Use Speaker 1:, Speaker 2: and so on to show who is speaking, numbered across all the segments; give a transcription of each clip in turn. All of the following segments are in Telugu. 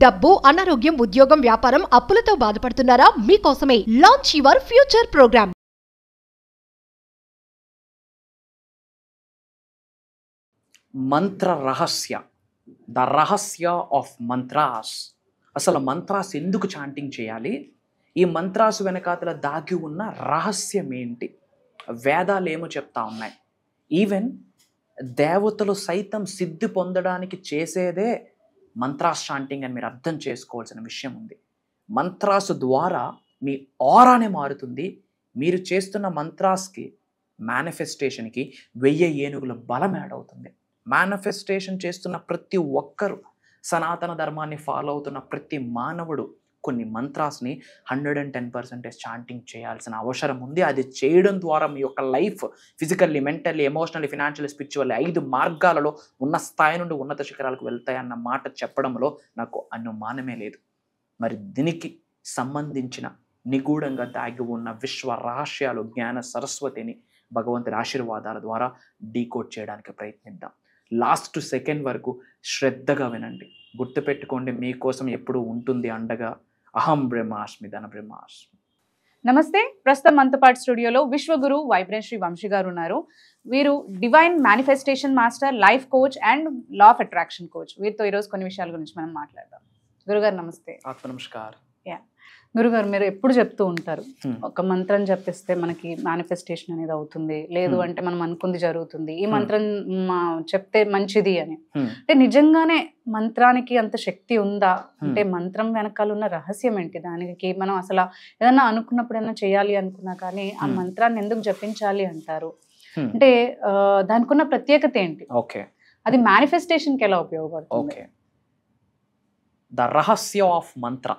Speaker 1: డబ్బు, అనారోగ్యం, ఉద్యోగం, వ్యాపారం, అప్పులతో బాధపడుతున్నారా? మీకోసమే లాంచ్ యువర్ ఫ్యూచర్ ప్రోగ్రామ్.
Speaker 2: మంత్ర రహస్య, ద రహస్య ఆఫ్ మంత్రాస్. అసలు మంత్రాస్ ఎందుకు చాంటింగ్ చేయాలి? ఈ మంత్రాస్ వెనకాతల దాగి ఉన్న రహస్యం ఏంటి? వేదాలు ఏమో చెప్తా ఉన్నాయి. ఈవెన్ దేవతలు సైతం సిద్ధి పొందడానికి చేసేదే మంత్రాస్ చాంటింగ్ అని మీరు అర్థం చేసుకోవాల్సిన విషయం ఉంది. మంత్రాస్ ద్వారా మీ ఆరానే మారుతుంది. మీరు చేస్తున్న మంత్రాస్కి, మేనిఫెస్టేషన్కి 1000 ఏనుగుల బలం యాడ్ అవుతుంది. మేనిఫెస్టేషన్ చేస్తున్న ప్రతి ఒక్కరు, సనాతన ధర్మాన్ని ఫాలో అవుతున్న ప్రతి మానవుడు కొన్ని మంత్రాస్ని 110% చాంటింగ్ చేయాల్సిన అవసరం ఉంది. అది చేయడం ద్వారా మీ యొక్క life physically, mentally, emotionally, financially, spiritually 5 మార్గాలలో ఉన్న స్థాయి నుండి ఉన్నత శిఖరాలకు వెళ్తాయన్న మాట చెప్పడంలో నాకు అనుమానమే లేదు. మరి దీనికి సంబంధించిన నిగూఢంగా దాగి ఉన్న విశ్వ రహస్యాలు, జ్ఞాన సరస్వతిని భగవంతుడి ఆశీర్వాదాల ద్వారా డీకోడ్ చేయడానికి ప్రయత్నిద్దాం. లాస్ట్ సెకండ్ వరకు శ్రద్ధగా వినండి. గుర్తుపెట్టుకోండి, మీకోసం ఎప్పుడూ ఉంటుంది అండగా. అహం బ్రహ్మాస్మి, ధన బ్రహ్మాస్మి.
Speaker 3: నమస్తే. ప్రస్తుతం మనతో పాటు స్టూడియోలో విశ్వగురు వైబ్రెంట్ శ్రీ వంశీ గారు ఉన్నారు. వీరు divine manifestation master, life coach and law of attraction coach. వీరితో ఈరోజు కొన్ని విషయాల గురించి మనం మాట్లాడదాం. గురుగారు నమస్తే.
Speaker 2: ఆత్మ నమస్కారం.
Speaker 3: గురుగారు, మీరు ఎప్పుడు చెప్తూ ఉంటారు, ఒక మంత్రం జపిస్తే మనకి మేనిఫెస్టేషన్ అనేది అవుతుంది, లేదు అంటే మనం అనుకుంది జరుగుతుంది, ఈ మంత్రం చెప్తే మంచిది అని. అంటే నిజంగానే మంత్రానికి అంత శక్తి ఉందా? అంటే మంత్రం వెనకాల ఉన్న రహస్యం ఏంటి? దానికి మనం అసలు ఏదన్నా అనుకున్నప్పుడు ఏదైనా చేయాలి అనుకున్నా కానీ ఆ మంత్రాన్ని ఎందుకు జపించాలి అంటారు? అంటే దానికి ఉన్న ప్రత్యేకత ఏంటి?
Speaker 2: ఓకే,
Speaker 3: అది మేనిఫెస్టేషన్కి ఎలా ఉపయోగపడుతుంది?
Speaker 2: ఓకే, ద రహస్య ఆఫ్ మంత్ర.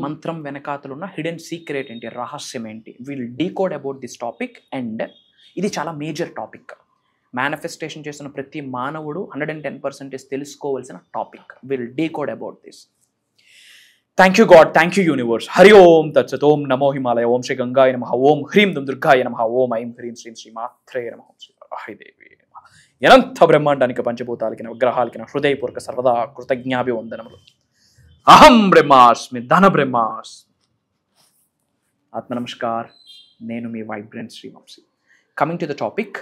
Speaker 2: మంత్రం వెనకాతలు ఉన్న హిడెన్ సీక్రెట్ ఏంటి, రహస్యం ఏంటి? Will decode about this topic. And ఇది చాలా మేజర్ టాపిక్. మేనిఫెస్టేషన్ చేస్తున్న ప్రతి మానవుడు 110% తెలుసుకోవాల్సిన topic. Will decode about this. Thank you God, thank you universe. Hari Om తత్సత్. ఓం నమో హిమాలయ. ఓం శ్రీ గంగాయ నమః. ఓం హ్రీం దుం దుర్గాయ నమః. ఓం ఐం హ్రీం శ్రీం శ్రీ మాత్రే నమః. శ్రీ హరిదేవి నమః. అనంత బ్రహ్మాండానికి, పంచభూతాలకి, నవగ్రహాలకి నా హృదయపూర్వక సర్వదా కృతజ్ఞాభివందనములు. అహం బ్రహ్మాస్మి, ధన బ్రహ్మాస్మి. ఆత్మ నమస్కార్. నేను మీ vibrant Shri Vamshi. Coming to the topic,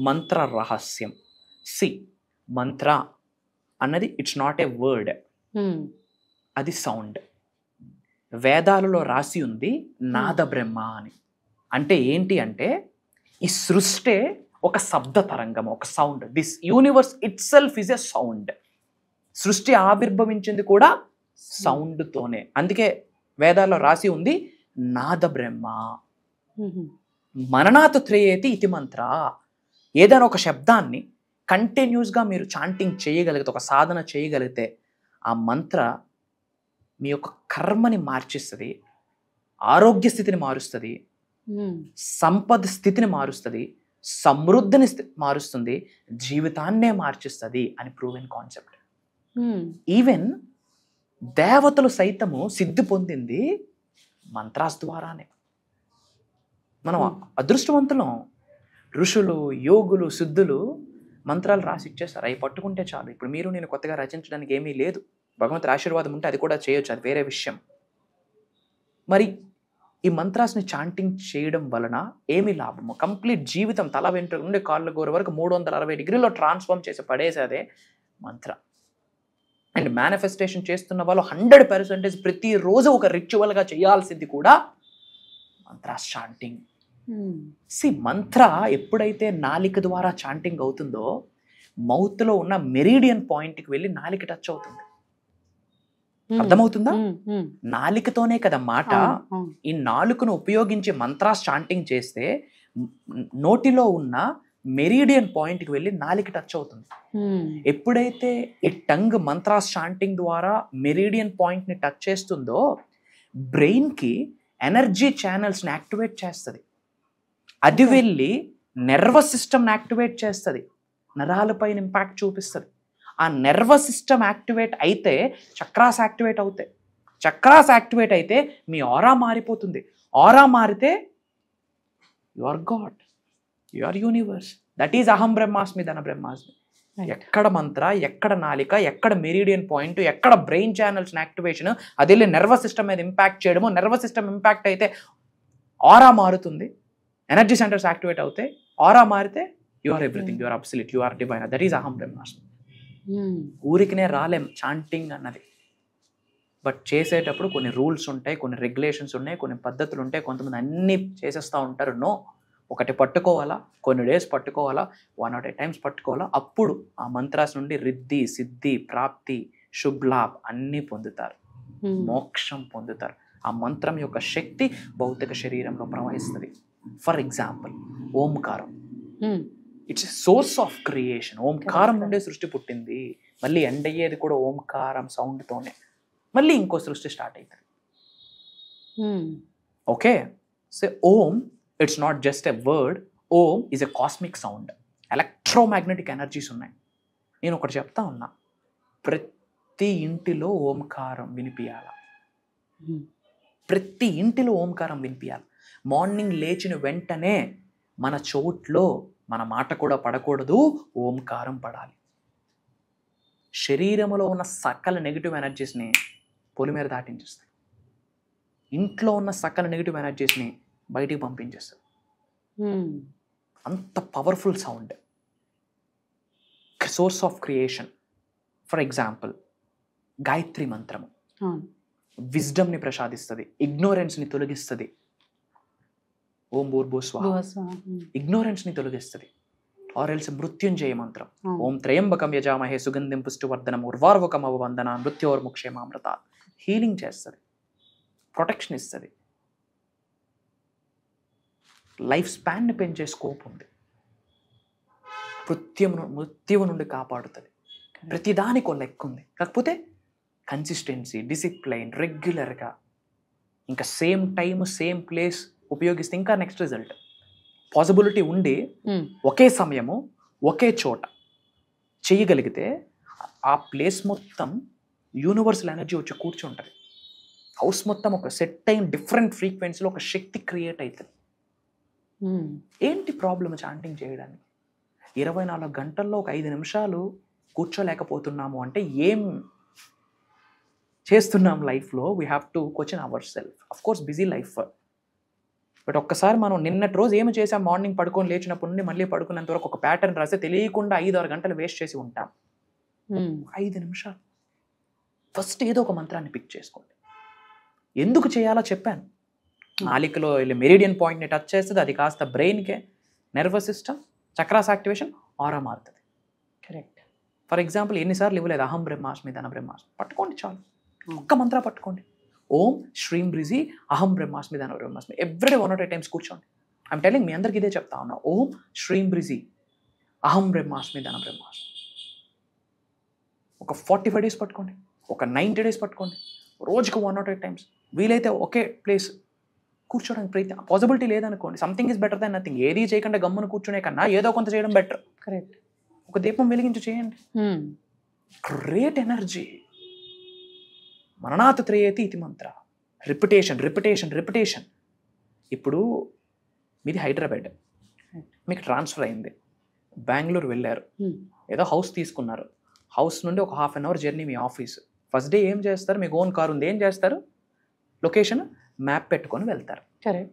Speaker 2: మంత్ర రహస్యం. సి, మంత్ర అన్నది ఇట్స్ నాట్ ఏ వర్డ్, అది సౌండ్. వేదాలలో రాసి ఉంది నాద బ్రహ్మ అని. అంటే ఏంటి అంటే ఈ సృష్టి ఒక శబ్ద తరంగం, ఒక sound. This universe it self is a sound. సృష్టి ఆవిర్భవించింది కూడా సౌండ్తోనే. అందుకే వేదాల్లో రాసి ఉంది నాద బ్రహ్మ. మననాత్ త్రయేతి ఇతి మంత్ర. ఏదైనా ఒక శబ్దాన్ని కంటిన్యూస్గా మీరు చాంటింగ్ చేయగలిగితే, ఒక సాధన చేయగలిగితే, ఆ మంత్ర మీ యొక్క కర్మని మార్చిస్తుంది, ఆరోగ్య స్థితిని మారుస్తుంది, సంపద స్థితిని మారుస్తుంది, సమృద్ధిని మారుస్తుంది, జీవితాన్నే మార్చిస్తుంది అని ప్రూవెన్ కాన్సెప్ట్. ఈవెన్ దేవతలు సైతము సిద్ధి పొందింది మంత్రాస్ ద్వారానే. మనం అదృష్టవంతులం. ఋషులు, యోగులు, సిద్ధులు మంత్రాలు రాసి ఇచ్చేస్తారు. అవి పట్టుకుంటే చాలు. ఇప్పుడు మీరు నేను కొత్తగా రచించడానికి ఏమీ లేదు. భగవంతుడి ఆశీర్వాదం ఉంటే అది కూడా చేయొచ్చు, అది వేరే విషయం. మరి ఈ మంత్రాస్ని చాంటింగ్ చేయడం వలన ఏమి లాభము? కంప్లీట్ జీవితం, తల వెంట్రుక నుండి కాళ్ళ గోరు వరకు 360 డిగ్రీలో ట్రాన్స్ఫార్మ్ చేసి పడేసేదే మంత్ర. అండ్ మేనిఫెస్టేషన్ చేస్తున్న వాళ్ళు 100% ప్రతిరోజు ఒక రిచువల్గా చేయాల్సింది కూడా మంత్రాస్ చాంటింగ్. సి, మంత్ర ఎప్పుడైతే నాలిక ద్వారా చాంటింగ్ అవుతుందో మౌత్లో ఉన్న మెరీడియన్ పాయింట్కి వెళ్ళి నాలిక టచ్ అవుతుంది. అర్థమవుతుందా? నాలికతోనే కదా మాట. ఈ నాలుకను ఉపయోగించి మంత్రాస్ చాంటింగ్ చేస్తే నోటిలో ఉన్న మెరీడియన్ పాయింట్కి వెళ్ళి నాలిక టచ్ అవుతుంది. ఎప్పుడైతే ఈ టంగ్ మంత్రాస్ చాంటింగ్ ద్వారా మెరీడియన్ పాయింట్ని టచ్ చేస్తుందో బ్రెయిన్కి ఎనర్జీ ఛానల్స్ని యాక్టివేట్ చేస్తుంది. అది వెళ్ళి నర్వస్ సిస్టమ్ని యాక్టివేట్ చేస్తుంది, నరాలపైన ఇంపాక్ట్ చూపిస్తుంది. ఆ నర్వస్ సిస్టమ్ యాక్టివేట్ అయితే చక్రాస్ యాక్టివేట్ అవుతాయి. చక్రాస్ యాక్టివేట్ అయితే మీ ఆరా మారిపోతుంది. ఆరా మారితే you are God, you are universe. That is అహం బ్రహ్మాస్మి, ధన బ్రహ్మాస్మి. ఎక్కడ మంత్ర, ఎక్కడ నాలిక, ఎక్కడ మెరిడియన్ పాయింట్, ఎక్కడ బ్రెయిన్ ఛానల్స్ యాక్టివేషన్, అది వెళ్ళి నర్వస్ సిస్టమ్ మీద ఇంపాక్ట్ చేయడము. నర్వస్ సిస్టమ్ ఇంపాక్ట్ అయితే ఆరా మారుతుంది, ఎనర్జీ సెంటర్స్ యాక్టివేట్ అవుతాయి. ఆరా మారితే you are everything, you are absolute, you are divine. That is అహం బ్రహ్మాస్మి. ఊరికినే రాలేం చాంటింగ్ అన్నది. బట్ చేసేటప్పుడు కొన్ని రూల్స్ ఉంటాయి, కొన్ని రెగ్యులేషన్స్ ఉన్నాయి, కొన్ని పద్ధతులు ఉంటాయి. కొంతమంది అన్నీ చేసేస్తూ ఉంటారు. నో, ఒకటి పట్టుకోవాలా, కొన్ని డేస్ పట్టుకోవాలా, 108 times పట్టుకోవాలా. అప్పుడు ఆ మంత్రాస్ నుండి రిద్ధి, సిద్ధి, ప్రాప్తి, శుభ్లాభ్ అన్నీ పొందుతారు, మోక్షం పొందుతారు. ఆ మంత్రం యొక్క శక్తి భౌతిక శరీరంలో ప్రవహిస్తుంది. For example Omkaram, it's source of creation. ఓంకారం నుండే సృష్టి పుట్టింది. మళ్ళీ ఎండ్ అయ్యేది కూడా ఓంకారం సౌండ్తోనే. మళ్ళీ ఇంకో సృష్టి స్టార్ట్ అవుతుంది. Okay, so Om, it's not just a word. Om is a cosmic sound. Electromagnetic energies ఉన్నాయి. నేను ఒకటి చెప్తా ఉన్నా, ప్రతి ఇంటిలో ఓంకారం వినిపించాల. ప్రతి ఇంటిలో ఓంకారం వినిపించాలి. మార్నింగ్ లేచిన వెంటనే మన చోట్లో మన మాట కూడా పడకూడదు, ఓంకారం పడాలి. శరీరంలో ఉన్న సకల నెగిటివ్ ఎనర్జీస్ని పొలిమేర దాటించేస్తాయి. ఇంట్లో ఉన్న సకల నెగిటివ్ ఎనర్జీస్ని బయటికి పంపించేస్తుంది. అంత powerful sound, source of creation. For example Gayatri మంత్రము విజ్డమ్ని ప్రసాదిస్తుంది, ఇగ్నోరెన్స్ని తొలగిస్తుంది. ఓం భూర్భువస్వః ఇగ్నోరెన్స్ని తొలగిస్తుంది. ఆర్ ఎల్స్ మృత్యుంజయ మంత్రం, ఓం త్రయంబకం యజామహే సుగంధిం పుష్టివర్ధనం ఉర్వారుకం అవవందన మృత్యోర్ముక్షేమామృత. హీలింగ్ చేస్తుంది, ప్రొటెక్షన్ ఇస్తుంది, లైఫ్ స్పాన్ని పెంచే స్కోప్ ఉంది, మృత్యువు నుండి కాపాడుతుంది. ప్రతిదానికి ఒక లెక్క ఉంది. కాకపోతే కన్సిస్టెన్సీ, డిసిప్లైన్, రెగ్యులర్గా, ఇంకా సేమ్ టైం సేమ్ ప్లేస్ ఉపయోగిస్తే ఇంకా నెక్స్ట్ రిజల్ట్. పాసిబిలిటీ ఉండి ఒకే సమయము ఒకే చోట చేయగలిగితే ఆ ప్లేస్ మొత్తం యూనివర్సల్ ఎనర్జీ వచ్చి కూర్చుంటుంది. హౌస్ మొత్తం ఒక సెట్ అయిన డిఫరెంట్ ఫ్రీక్వెన్సీలో ఒక శక్తి క్రియేట్ అవుతుంది. ఏంటి ప్రాబ్లమ్ చాంటింగ్ చేయడానికి? 24 గంటల్లో ఒక 5 నిమిషాలు కూర్చోలేకపోతున్నాము అంటే ఏం చేస్తున్నాం లైఫ్లో? We have to question our self. Of course busy life, but ఒక్కసారి మనం నిన్నటి రోజు ఏమి చేసాం, మార్నింగ్ పడుకొని లేచినప్పటి నుండి మళ్ళీ పడుకున్నంత వరకు ఒక ప్యాటర్న్ రాస్తే తెలియకుండా 5-6 గంటలు వేస్ట్ చేసి ఉంటాం. 5 నిమిషాలు ఫస్ట్ ఏదో ఒక మంత్రాన్ని పిక్ చేసుకోండి. ఎందుకు చేయాలో చెప్పాను. నాలికలో వెళ్ళి మెరిడియన్ పాయింట్ని టచ్ చేస్తుంది, అది కాస్త బ్రెయిన్కే, నర్వస్ సిస్టమ్, చక్రాస్ యాక్టివేషన్, ఆరా మారుతుంది.
Speaker 3: కరెక్ట్.
Speaker 2: ఫర్ ఎగ్జాంపుల్ ఎన్నిసార్లు ఇవ్వలేదు అహం బ్రహ్మాస్మి ధన బ్రహ్మాస్మి, పట్టుకోండి చాలు. ఒక్క మంత్ర పట్టుకోండి, ఓం శ్రీం బ్రిజి అహం బ్రహ్మాస్మి ధన బ్రహ్మాస్మి. ఎవ్రీడే 108 times కూర్చోండి. ఐమ్ టెలింగ్, మీ అందరికి ఇదే చెప్తా ఉన్నా. ఓం శ్రీం బ్రిజి అహం బ్రహ్మాస్మి ధన బ్రహ్మాస్మి. ఒక 45 days పట్టుకోండి, ఒక 90 days పట్టుకోండి, రోజుకు 108 times. వీలైతే ఒకే ప్లేస్ కూర్చోడానికి ప్రయత్నం. పాసిబిలిటీ లేదనుకోండి, something is better than nothing. ఏది చేయకుండా గమ్మును కూర్చునే కన్నా ఏదో కొంత చేయడం బెటర్.
Speaker 3: కరెక్ట్.
Speaker 2: ఒక దీపం వెలిగించి చేయండి. Great energy. మననాథ త్రయేతి ఇది మంత్ర. Repetition repetition repetition. ఇప్పుడు మీది హైదరాబాద్, మీకు ట్రాన్స్ఫర్ అయింది, బెంగళూరు వెళ్ళారు, ఏదో హౌస్ తీసుకున్నారు. హౌస్ నుండి ఒక 1/2 hour జర్నీ మీ ఆఫీస్. ఫస్ట్ డే ఏం చేస్తారు? మీకు ఓన్ కార్ ఉంది, ఏం చేస్తారు? లొకేషన్ మ్యాప్ పెట్టుకొని వెళ్తారు.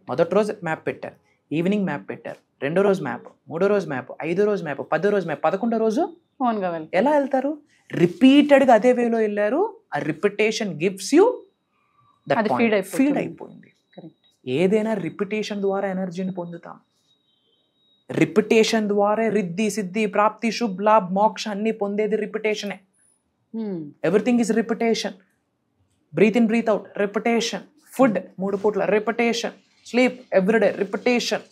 Speaker 2: మొదటి రోజు మ్యాప్ పెట్టారు, ఈవినింగ్ మ్యాప్ పెట్టారు, 2వ రోజు మ్యాప్, 3వ రోజు మ్యాప్, 5వ రోజు మ్యాప్, 10వ రోజు మ్యాప్, 11వ రోజు
Speaker 3: ఓన్గా వెళ్తారు.
Speaker 2: ఎలా వెళ్తారు? రిపీటెడ్గా అదే వేలో వెళ్ళారు. ఆ repetition gives you that point. Feed అయిపోయింది. ఏదైనా రిపిటేషన్ ద్వారా ఎనర్జీని పొందుతాం. రిపిటేషన్ ద్వారా రిద్ధి, సిద్ధి, ప్రాప్తి, శుభ్, లాభ్, మోక్ష అన్ని పొందేది రిపిటేషనే. Everything is repetition. Breathe in breathe out repetition. Food 3 పూట్ల repetition. Sleep everyday repetition.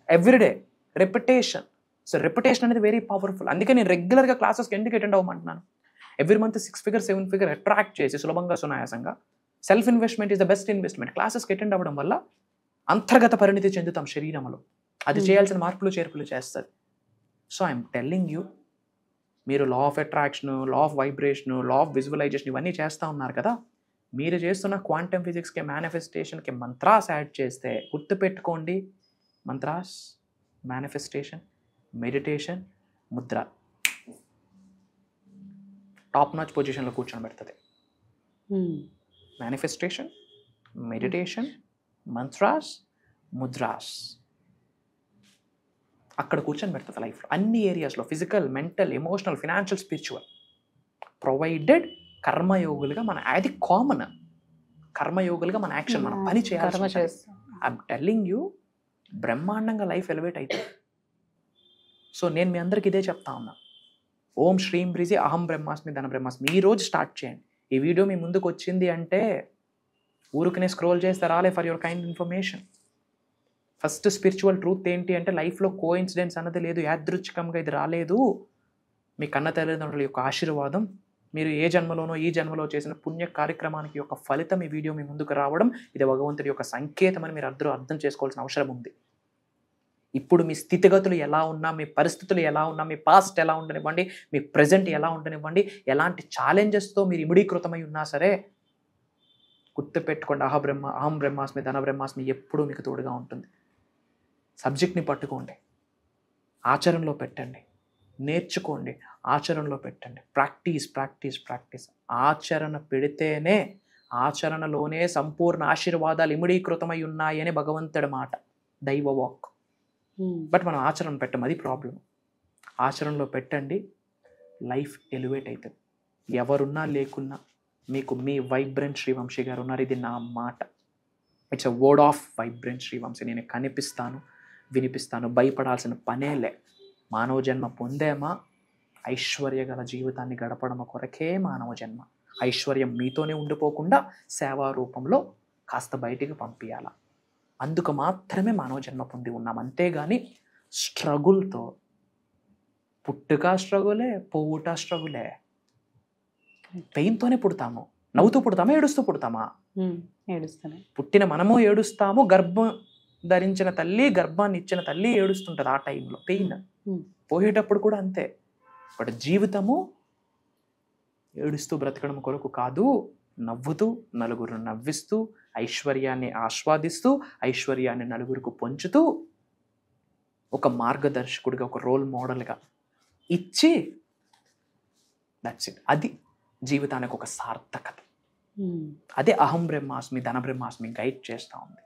Speaker 2: Everyday repetition. So repetition అనేది వెరీ పవర్ఫుల్. అందుకే నేను రెగ్యులర్గా క్లాసెస్కి ఎందుకు అటెండ్ అవ్వమంటున్నాను. Every month 6 figure 7 figure attract చేసి సులభంగా సునాయాసంగా self investment is the best investment. క్లాసెస్కి అటెండ్ అవ్వడం వల్ల అంతర్గత పరిణితి చెందుతాం శరీరంలో. అది చేయాల్సిన మార్పులు చేర్పులు చేస్తుంది. సో ఐఎమ్ టెల్లింగ్ యూ, మీరు law of attraction, law of vibration, law of visualisation ఇవన్నీ చేస్తూ ఉన్నారు కదా. మీరు చేస్తున్న క్వాంటమ్ ఫిజిక్స్కి, మేనిఫెస్టేషన్కి మంత్రాస్ యాడ్ చేస్తే గుర్తుపెట్టుకోండి, mantras, manifestation, meditation, mudra top notch పొజిషన్లో కూర్చొని పెడుతుంది. మేనిఫెస్టేషన్, మెడిటేషన్, మంత్రాస్, ముద్రాస్ అక్కడ కూర్చొని పెడుతుంది లైఫ్లో అన్ని ఏరియాస్లో, physical, mental, emotional, financial, spiritual. Provided కర్మయోగులుగా మన అది కామన్, కర్మయోగులుగా మన యాక్షన్, మన పని చేయాలి. ఐఎమ్ టెల్లింగ్ యూ, బ్రహ్మాండంగా లైఫ్ ఎలివేట్ అవుతుంది. సో నేను మీ అందరికి ఇదే చెప్తా ఉన్నా. ఓం శ్రీం బ్రీజి అహం బ్రహ్మాస్మి ధన బ్రహ్మాస్మి ఈ రోజు స్టార్ట్ చేయండి. ఈ వీడియో మీ ముందుకు వచ్చింది అంటే ఊరికనే స్క్రోల్ చేస్తే రాలే, for your kind information. First spiritual truth ఏంటి అంటే లైఫ్లో కోఇన్సిడెన్స్ అన్నది లేదు, యాదృచ్ఛికంగా ఇది రాలేదు. మీ కన్న తల్లిదండ్రుల యొక్క ఆశీర్వాదం, మీరు ఏ జన్మలోనో ఈ జన్మలో చేసిన పుణ్య కార్యక్రమానికి యొక్క ఫలితం ఈ వీడియో మీ ముందుకు రావడం, ఇది భగవంతుడి యొక్క సంకేతం అని మీరు అందరూ అర్థం చేసుకోవాల్సిన అవసరం ఉంది. ఇప్పుడు మీ స్థితిగతులు ఎలా ఉన్నా, మీ పరిస్థితులు ఎలా ఉన్నా, మీ పాస్ట్ ఎలా ఉండనివ్వండి, మీ ప్రజెంట్ ఎలా ఉండనివ్వండి, ఎలాంటి ఛాలెంజెస్తో మీరు ఇమిడీకృతమై ఉన్నా సరే గుర్తుపెట్టుకోండి, అహం బ్రహ్మాస్మి ధన బ్రహ్మాస్మి ఎప్పుడూ మీకు తోడుగా ఉంటుంది. సబ్జెక్ట్ని పట్టుకోండి, ఆచరణలో పెట్టండి, నేర్చుకోండి, ఆచరణలో పెట్టండి. Practice practice practice. ఆచరణ పెడితేనే, ఆచరణలోనే సంపూర్ణ ఆశీర్వాదాలు ఇమిడీకృతమై ఉన్నాయని భగవంతుడి మాట, దైవ వాక్. బట్ మనం ఆచరణ పెట్టం, అది ప్రాబ్లం. ఆచరణలో పెట్టండి, లైఫ్ ఎలివేట్ అవుతుంది. ఎవరున్నా లేకున్నా మీకు మీ వైబ్రెంట్ శ్రీవంశీ గారు ఉన్నారు, ఇది నా మాట. It's a word of vibrant Srivamshi. నేను కనిపిస్తాను, వినిపిస్తాను, భయపడాల్సిన పనేలే. మానవ జన్మ పొందేమా, ఐశ్వర్య గల జీవితాన్ని గడపడం కొరకే మానవ జన్మ. ఐశ్వర్యం మీతోనే ఉండిపోకుండా సేవా రూపంలో కాస్త బయటికి పంపించాల. అందుకు మాత్రమే మానవ జన్మ పొంది ఉన్నాం. అంతేగాని స్ట్రగుల్తో, పుట్టుక స్ట్రగులే, పోవుట స్ట్రగులే. పెయిన్తోనే పుడతాము. నవ్వుతూ పుడతామా, ఏడుస్తూ పుడతామా? పుట్టిన మనము ఏడుస్తాము, గర్భం ధరించిన తల్లి, గర్భాన్ని ఇచ్చిన తల్లి ఏడుస్తుంటుంది ఆ టైంలో పెయిన్. పోయేటప్పుడు కూడా అంతే. బట్ జీవితము ఏడుస్తూ బ్రతకడం కొరకు కాదు, నవ్వుతూ, నలుగురు నవ్విస్తూ, ఐశ్వర్యాన్ని ఆస్వాదిస్తూ, ఐశ్వర్యాన్ని నలుగురికి పంచుతూ, ఒక మార్గదర్శకుడిగా, ఒక రోల్ మోడల్గా ఇచ్చి, దట్స్ ఇట్. అది జీవితానికి ఒక సార్థకత. అదే అహం బ్రహ్మాస్మి ధన బ్రహ్మాస్మి గైడ్ చేస్తూ ఉంది.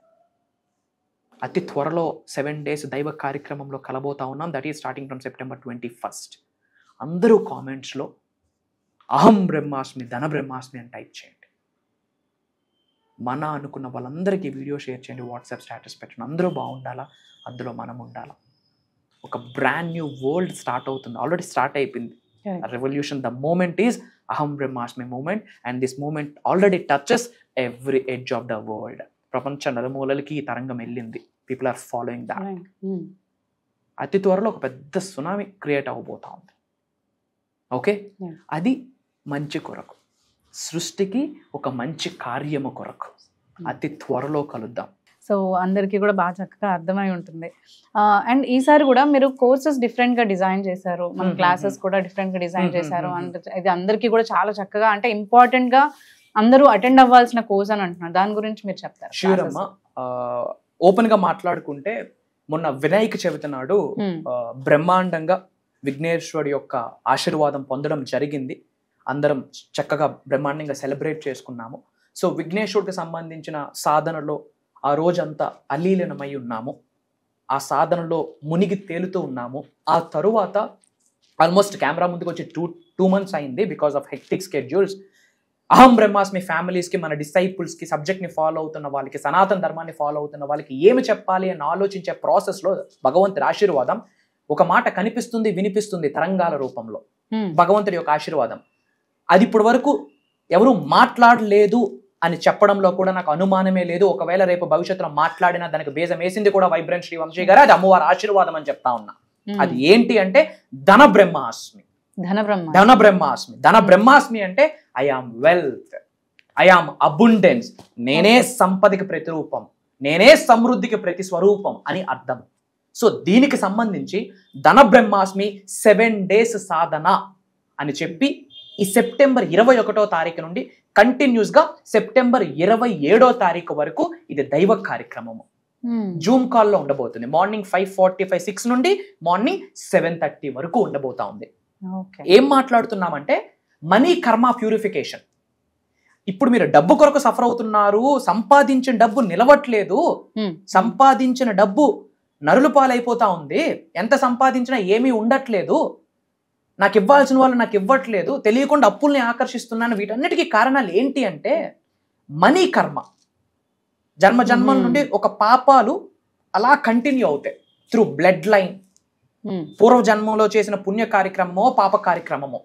Speaker 2: అతి త్వరలో 7 days దైవ కార్యక్రమంలో కలబోతా ఉన్నాం. That is starting from September 21st. అందరూ కామెంట్స్లో అహం బ్రహ్మాస్మి ధన బ్రహ్మాస్మి అని టైప్ చేయండి. మన అనుకున్న వాళ్ళందరికీ వీడియో షేర్ చేయండి, వాట్సాప్ స్టేటస్ పెట్టండి. అందరూ బాగుండాలా, అందులో మనం ఉండాలా. ఒక బ్రాండ్ న్యూ వరల్డ్ స్టార్ట్ అవుతుంది, ఆల్రెడీ స్టార్ట్ అయిపోయింది. రెవల్యూషన్, ద మూమెంట్ ఈజ్ అహం బ్రహ్మాస్మి moment, and this moment already touches every edge of the world. ప్రపంచ నలుమూలలకి ఈ తరంగం వెళ్ళింది. People are following that. అతి త్వరలో ఒక పెద్ద సునామీ క్రియేట్ అవ్వబోతా ఉంది. ఓకే, అది మంచి కొరకు, సృష్టికి ఒక మంచి కార్యము కొరకు. అతి త్వరలో కలుద్దాం.
Speaker 3: సో అందరికీ కూడా బాగా చక్కగా అర్థమై ఉంటుంది. అండ్ ఈసారి కూడా మీరు కోర్సెస్ డిఫరెంట్ గా డిజైన్ చేశారు, మన క్లాసెస్ కూడా డిఫరెంట్ గా డిజైన్ చేశారు. అండ్ ఇది అందరికీ కూడా చాలా చక్కగా, అంటే ఇంపార్టెంట్ గా అందరూ అటెండ్ అవ్వాల్సిన కోర్స్ అని అంటున్నారు. దాని గురించి మీరు చెప్తారు?
Speaker 2: ష్యూర్ అమ్మ. ఓపెన్ గా మాట్లాడుకుంటే, మొన్న వినాయక చవితి నాడు బ్రహ్మాండంగా విఘ్నేశ్వరుడి యొక్క ఆశీర్వాదం పొందడం జరిగింది. అందరం చక్కగా బ్రహ్మాండంగా సెలబ్రేట్ చేసుకున్నాము. సో విఘ్నేశ్వరుడికి సంబంధించిన సాధనలో ఆ రోజంతా అలీలనమై ఉన్నాము. ఆ సాధనలో మునిగి తేలుతూ ఉన్నాము. ఆ తరువాత ఆల్మోస్ట్ కెమెరా ముందుకు వచ్చి టూ months అయింది బికాస్ ఆఫ్ హెక్టిక్ స్కెడ్యూల్స్. అహం బ్రహ్మాస్మి ఫ్యామిలీస్కి, మన డిసైపుల్స్కి, సబ్జెక్ట్ని ఫాలో అవుతున్న వాళ్ళకి, సనాతన ధర్మాన్ని ఫాలో అవుతున్న వాళ్ళకి ఏమి చెప్పాలి అని ఆలోచించే ప్రాసెస్లో భగవంతుడి ఆశీర్వాదం ఒక మాట కనిపిస్తుంది, వినిపిస్తుంది తరంగాల రూపంలో. భగవంతుడి యొక్క ఆశీర్వాదం అది ఇప్పటి వరకు ఎవరు మాట్లాడలేదు అని చెప్పడంలో కూడా నాకు అనుమానమే లేదు. ఒకవేళ రేపు భవిష్యత్తులో మాట్లాడినా దానికి బేజం వేసింది కూడా వైబ్రెంట్ శ్రీవంశీ గారు. అది అమ్మవారి ఆశీర్వాదం అని చెప్తా ఉన్నా. అది ఏంటి అంటే ధన బ్రహ్మాస్మి. ధన బ్రహ్మాస్మి, ధన బ్రహ్మాస్మి అంటే I am wealth, I am abundance. నేనే సంపదకి ప్రతిరూపం, నేనే సమృద్ధికి ప్రతి స్వరూపం అని అర్థం. సో దీనికి సంబంధించి ధన బ్రహ్మాస్మి 7 days సాధన అని చెప్పి ఈ సెప్టెంబర్ 21వ తారీఖు నుండి కంటిన్యూస్ గా సెప్టెంబర్ 27వ తారీఖు వరకు ఇది దైవ కార్యక్రమము. జూమ్ కాల్లో ఉండబోతుంది. మార్నింగ్ 5:45, 6 నుండి మార్నింగ్ 7:30 వరకు ఉండబోతా ఉంది. ఏం మాట్లాడుతున్నామంటే మనీ కర్మ ప్యూరిఫికేషన్. ఇప్పుడు మీరు డబ్బు కొరకు సఫర్ అవుతున్నారు, సంపాదించిన డబ్బు నిలవట్లేదు, సంపాదించిన డబ్బు నరులు పాలైపోతా ఉంది, ఎంత సంపాదించినా ఏమీ ఉండట్లేదు, నాకు ఇవ్వాల్సిన వాళ్ళు నాకు ఇవ్వట్లేదు, తెలియకుండా అప్పుల్ని ఆకర్షిస్తున్నాను. వీటన్నిటికీ కారణాలు ఏంటి అంటే మనీ కర్మ. జన్మ జన్మల నుండి ఒక పాపాలు అలా కంటిన్యూ అవుతాయి త్రూ బ్లడ్ లైన్. పూర్వ జన్మంలో చేసిన పుణ్య కార్యక్రమమో పాప కార్యక్రమమో,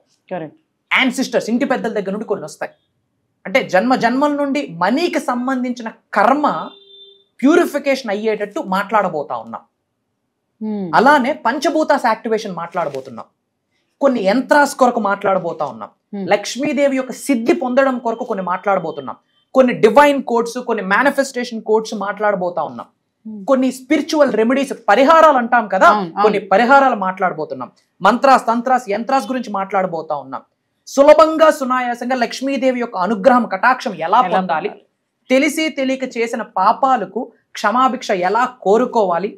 Speaker 2: యాన్సిస్టర్స్ ఇంటి పెద్దల దగ్గర నుండి కొన్ని వస్తాయి. అంటే జన్మ జన్మల నుండి మనీకి సంబంధించిన కర్మ ప్యూరిఫికేషన్ అయ్యేటట్టు మాట్లాడబోతా ఉన్నాం. అలానే పంచభూతాస్ యాక్టివేషన్ మాట్లాడబోతున్నాం. కొన్ని యంత్రాస్ కొరకు మాట్లాడబోతా ఉన్నాం. లక్ష్మీదేవి యొక్క సిద్ధి పొందడం కొరకు కొన్ని మాట్లాడబోతున్నాం. కొన్ని డివైన్ కోడ్స్, కొన్ని మేనిఫెస్టేషన్ కోడ్స్ మాట్లాడబోతా ఉన్నాం. కొన్ని స్పిరిచువల్ రెమెడీస్, పరిహారాలు అంటాం కదా, కొన్ని పరిహారాలు మాట్లాడబోతున్నాం. మంత్రాస్, తంత్రాస్, యంత్రాస్ గురించి మాట్లాడబోతా ఉన్నాం. సులభంగా సునాయాసంగా లక్ష్మీదేవి యొక్క అనుగ్రహం, కటాక్షం ఎలా పొందాలి, తెలిసి తెలియక చేసిన పాపాలకు క్షమాభిక్ష ఎలా కోరుకోవాలి,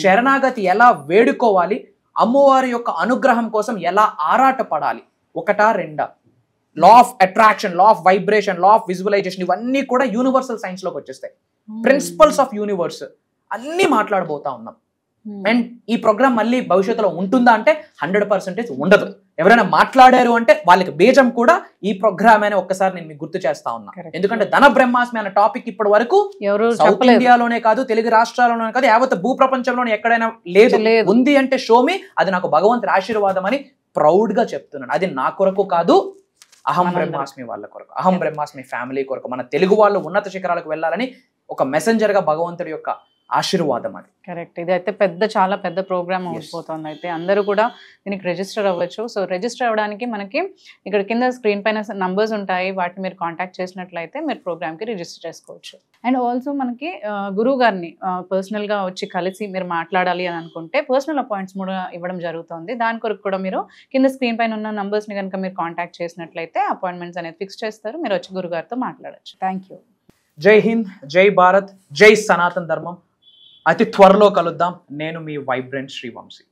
Speaker 2: శరణాగతి ఎలా వేడుకోవాలి, అమ్మవారి యొక్క అనుగ్రహం కోసం ఎలా ఆరాటపడాలి, ఒకటా రెండా, law of attraction, law of vibration, law of visualisation, ఇవన్నీ కూడా యూనివర్సల్ సైన్స్ లోకి వచ్చేస్తాయి. ప్రిన్సిపల్స్ ఆఫ్ యూనివర్స్ అన్ని మాట్లాడబోతా ఉన్నాం. అండ్ ఈ ప్రోగ్రామ్ మళ్ళీ భవిష్యత్తులో ఉంటుందా అంటే 100% ఉండదు. ఎవరైనా మాట్లాడారు అంటే వాళ్ళకి బీజం కూడా ఈ ప్రోగ్రామ్ అని ఒక్కసారి నేను మీకు గుర్తు చేస్తా ఉన్నా. ఎందుకంటే ధన బ్రహ్మాస్మి అనే టాపిక్ ఇప్పటి వరకు సౌత్ ఇండియాలోనే కాదు, తెలుగు రాష్ట్రాల్లోనే కాదు, యావత్ భూ ప్రపంచంలోనే ఎక్కడైనా లేదు. ఉంది అంటే షోమి, అది నాకు భగవంతుడి ఆశీర్వాదం అని ప్రౌడ్ గా చెప్తున్నాను. అది నా కొరకు కాదు, అహం బ్రహ్మాస్మి వాళ్ళ కొరకు, అహం బ్రహ్మాస్మి ఫ్యామిలీ కొరకు, మన తెలుగు వాళ్ళు ఉన్నత శిఖరాలకు వెళ్ళాలని ఒక మెసెంజర్ గా భగవంతుడి యొక్క ఆశీర్వాదం అది.
Speaker 3: కరెక్ట్. ఇది అయితే చాలా పెద్ద ప్రోగ్రామ్ అయిపోతుంది. అయితే అందరూ కూడా దీనికి రిజిస్టర్ అవ్వచ్చు. సో రిజిస్టర్ అవ్వడానికి మనకి ఇక్కడ కింద స్క్రీన్ పైన నంబర్స్ ఉంటాయి, వాటిని మీరు కాంటాక్ట్ చేసినట్లయితే మీరు ప్రోగ్రామ్కి రిజిస్టర్ చేసుకోవచ్చు. అండ్ ఆల్సో మనకి గురువు గారిని పర్సనల్గా వచ్చి కలిసి మీరు మాట్లాడాలి అని అనుకుంటే పర్సనల్ అపాయింట్స్ కూడా ఇవ్వడం జరుగుతుంది. దాని కొరకు కూడా మీరు కింద స్క్రీన్ పైన ఉన్న నంబర్స్ని కనుక మీరు కాంటాక్ట్ చేసినట్లయితే అపాయింట్మెంట్స్ అనేది ఫిక్స్ చేస్తారు. మీరు వచ్చి గురుగారితో మాట్లాడచ్చు. Thank you.
Speaker 2: జై హింద్, జై భారత్, జై సనాతన ధర్మం. అతి త్వరలో కలుద్దాం. నేను మీ వైబ్రెంట్ శ్రీవంశీ.